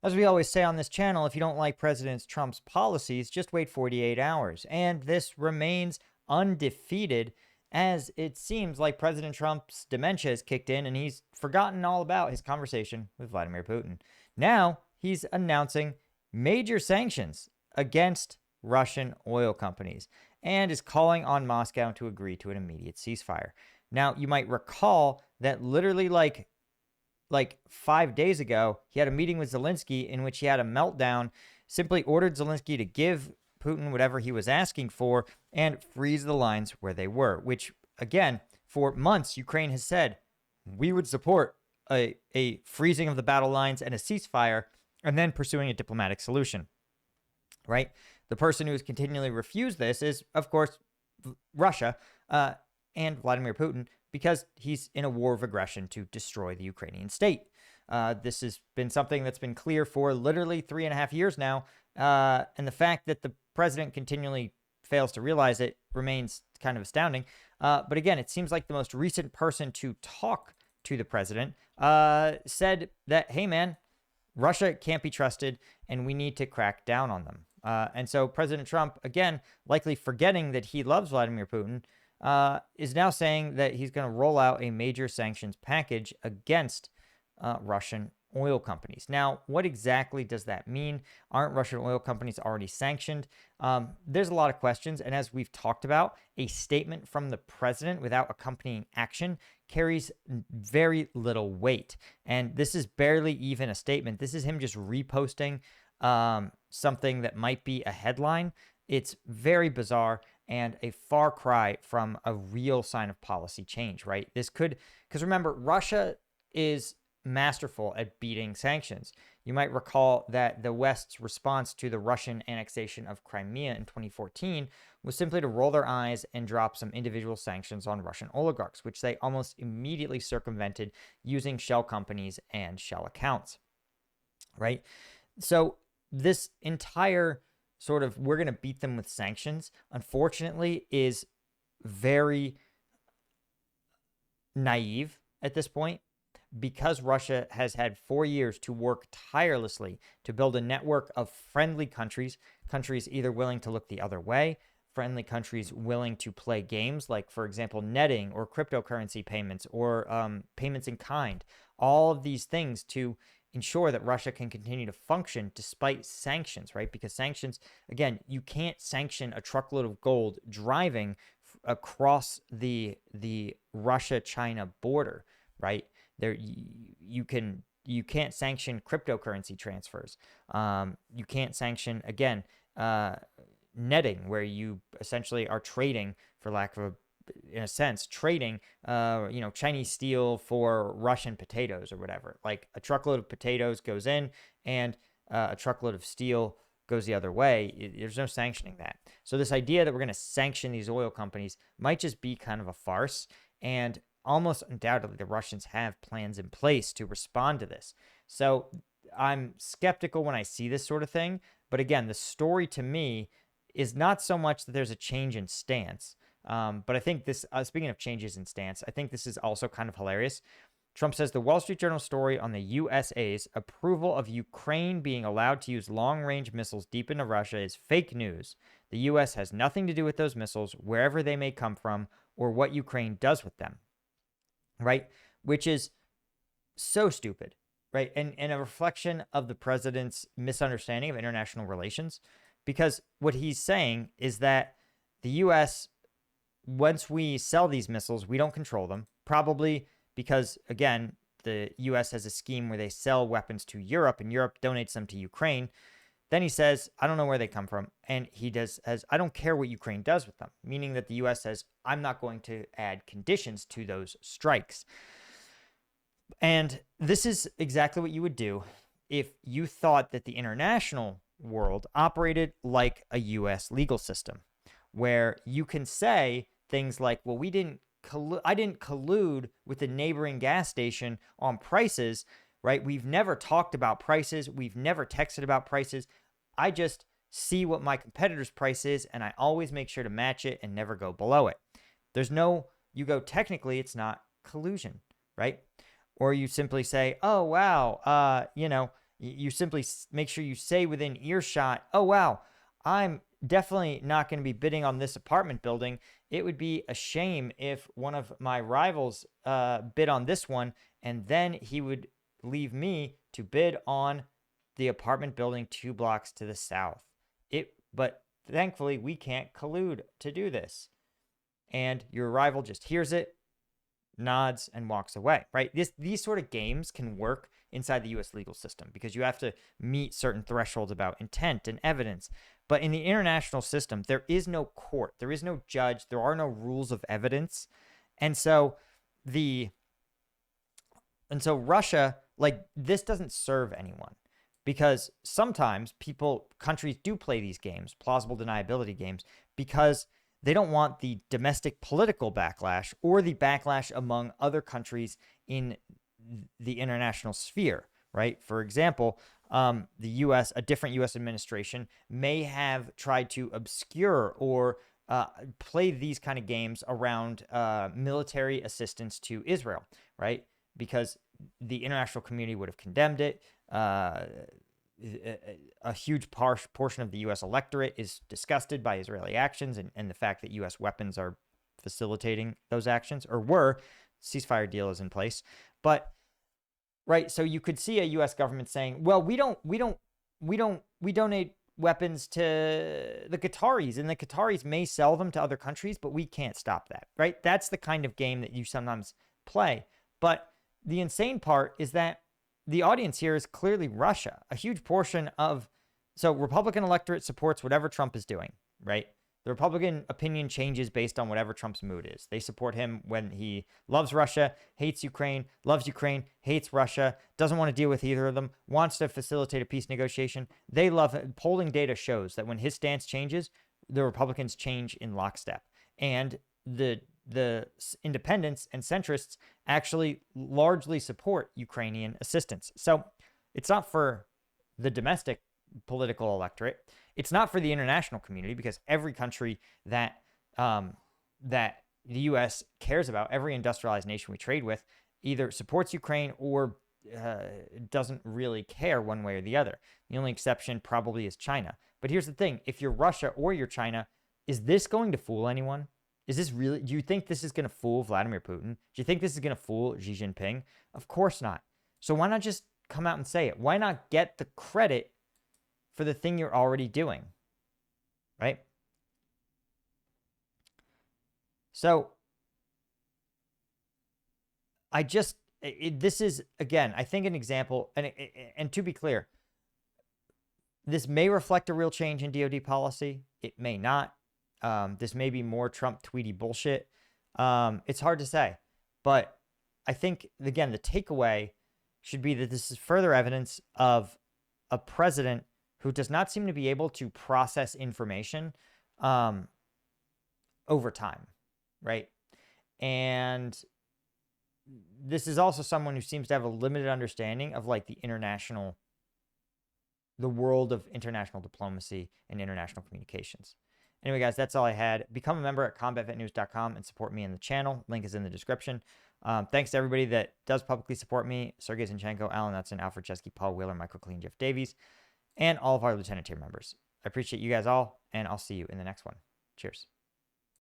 As we always say on this channel, if you don't like President Trump's policies, just wait 48 hours. And this remains undefeated, as it seems like President Trump's dementia has kicked in and he's forgotten all about his conversation with Vladimir Putin. Now he's announcing major sanctions against Russian oil companies and is calling on Moscow to agree to an immediate ceasefire. Now, you might recall that literally like 5 days ago, he had a meeting with Zelensky in which he had a meltdown, simply ordered Zelensky to give Putin whatever he was asking for and freeze the lines where they were, which, again, for months, Ukraine has said we would support a freezing of the battle lines and a ceasefire and then pursuing a diplomatic solution, right? The person who has continually refused this is, of course, Russia and Vladimir Putin, because he's in a war of aggression to destroy the Ukrainian state. This has been something that's been clear for literally 3.5 years now. And the fact that the president continually fails to realize it remains kind of astounding. But again, it seems like the most recent person to talk to the president said that, hey, man, Russia can't be trusted and we need to crack down on them. And so President Trump, again, likely forgetting that he loves Vladimir Putin, is now saying that he's going to roll out a major sanctions package against Russian oil companies. Now, what exactly does that mean? Aren't Russian oil companies already sanctioned? There's a lot of questions. And as we've talked about, a statement from the president without accompanying action carries very little weight. And this is barely even a statement. This is him just reposting something that might be a headline. It's very bizarre and a far cry from a real sign of policy change, right? This could, because remember, Russia is masterful at beating sanctions. You might recall that the West's response to the Russian annexation of Crimea in 2014 was simply to roll their eyes and drop some individual sanctions on Russian oligarchs, which they almost immediately circumvented using shell companies and shell accounts, right? So this entire sort of we're going to beat them with sanctions, unfortunately, is very naive at this point, because Russia has had 4 years to work tirelessly to build a network of friendly countries, countries either willing to look the other way, friendly countries willing to play games like, for example, netting or cryptocurrency payments or payments in kind, all of these things to ensure that Russia can continue to function despite sanctions, right? Because sanctions, again, you can't sanction a truckload of gold driving across the Russia-China border, right? There, you can't sanction cryptocurrency transfers. You can't sanction, again, netting, where you essentially are trading, for lack of a, in a sense, trading, Chinese steel for Russian potatoes or whatever. Like a truckload of potatoes goes in and a truckload of steel goes the other way. There's no sanctioning that. So this idea that we're going to sanction these oil companies might just be kind of a farce. And almost undoubtedly, the Russians have plans in place to respond to this. So I'm skeptical when I see this sort of thing. But again, the story to me is not so much that there's a change in stance. But I think this, speaking of changes in stance, I think this is also kind of hilarious. Trump says the Wall Street Journal story on the USA's approval of Ukraine being allowed to use long-range missiles deep into Russia is fake news. The U.S. has nothing to do with those missiles, wherever they may come from, or what Ukraine does with them, right? Which is so stupid, right? And a reflection of the president's misunderstanding of international relations, because what he's saying is that the U.S., once we sell these missiles, we don't control them, probably because, again, the U.S. has a scheme where they sell weapons to Europe and Europe donates them to Ukraine. Then he says, I don't know where they come from. And he says, I don't care what Ukraine does with them, meaning that the U.S. says, I'm not going to add conditions to those strikes. And this is exactly what you would do if you thought that the international world operated like a U.S. legal system, where you can say things like, well, I didn't collude with the neighboring gas station on prices, right? We've never talked about prices. We've never texted about prices. I just see what my competitor's price is, and I always make sure to match it and never go below it. You go, technically, it's not collusion, right? Or you simply say, oh, wow, You simply make sure you say within earshot, oh, wow, I'm definitely not going to be bidding on this apartment building. It would be a shame if one of my rivals bid on this one, and then he would leave me to bid on the apartment building 2 blocks to the south. But thankfully, we can't collude to do this. And your rival just hears it, nods, and walks away, right? These sort of games can work inside the US legal system because you have to meet certain thresholds about intent and evidence. But in the international system, there is no court, there is no judge, there are no rules of evidence. And so Russia, like, this doesn't serve anyone, because sometimes countries do play these games, plausible deniability games, because they don't want the domestic political backlash or the backlash among other countries in the international sphere, right? For example, the U.S., a different U.S. administration may have tried to obscure or play these kind of games around military assistance to Israel, right? Because the international community would have condemned it. A huge portion of the U.S. electorate is disgusted by Israeli actions and the fact that U.S. weapons are facilitating those actions, or were. Ceasefire deal is in place. But, right, so you could see a U.S. government saying, well, we donate weapons to the Qataris, and the Qataris may sell them to other countries, but we can't stop that, right? That's the kind of game that you sometimes play. But the insane part is that the audience here is clearly Russia. A huge portion of, so Republican electorate supports whatever Trump is doing, right? The Republican opinion changes based on whatever Trump's mood is. They support him when he loves Russia, hates Ukraine, loves Ukraine, hates Russia, doesn't want to deal with either of them, wants to facilitate a peace negotiation. They love it. Polling data shows that when his stance changes, the Republicans change in lockstep. And the independents and centrists actually largely support Ukrainian assistance. So it's not for the domestic political electorate. It's not for the international community, because every country that that the U.S. cares about, every industrialized nation we trade with, either supports Ukraine or doesn't really care one way or the other. The only exception probably is China. But here's the thing. If you're Russia or you're China, is this going to fool anyone? Is this really, do you think this is going to fool Vladimir Putin? Do you think this is going to fool Xi Jinping? Of course not. So why not just come out and say it? Why not get the credit for the thing you're already doing, right? So this is, again, I think an example, and to be clear, this may reflect a real change in DoD policy. It may not. This may be more Trump tweety bullshit. It's hard to say. But I think, again, the takeaway should be that this is further evidence of a president who does not seem to be able to process information over time, right? And this is also someone who seems to have a limited understanding of, like, the world of international diplomacy and international communications. Anyway, guys, that's all I had. Become a member at combatvetnews.com and support me in the channel. Link is in the description. Thanks to everybody that does publicly support me: Sergey Zinchenko, Alan Knutson, Alfred Chesky, Paul Wheeler, Michael Clean, Jeff Davies, and all of our lieutenant tier members. I appreciate you guys all, and I'll see you in the next one. Cheers.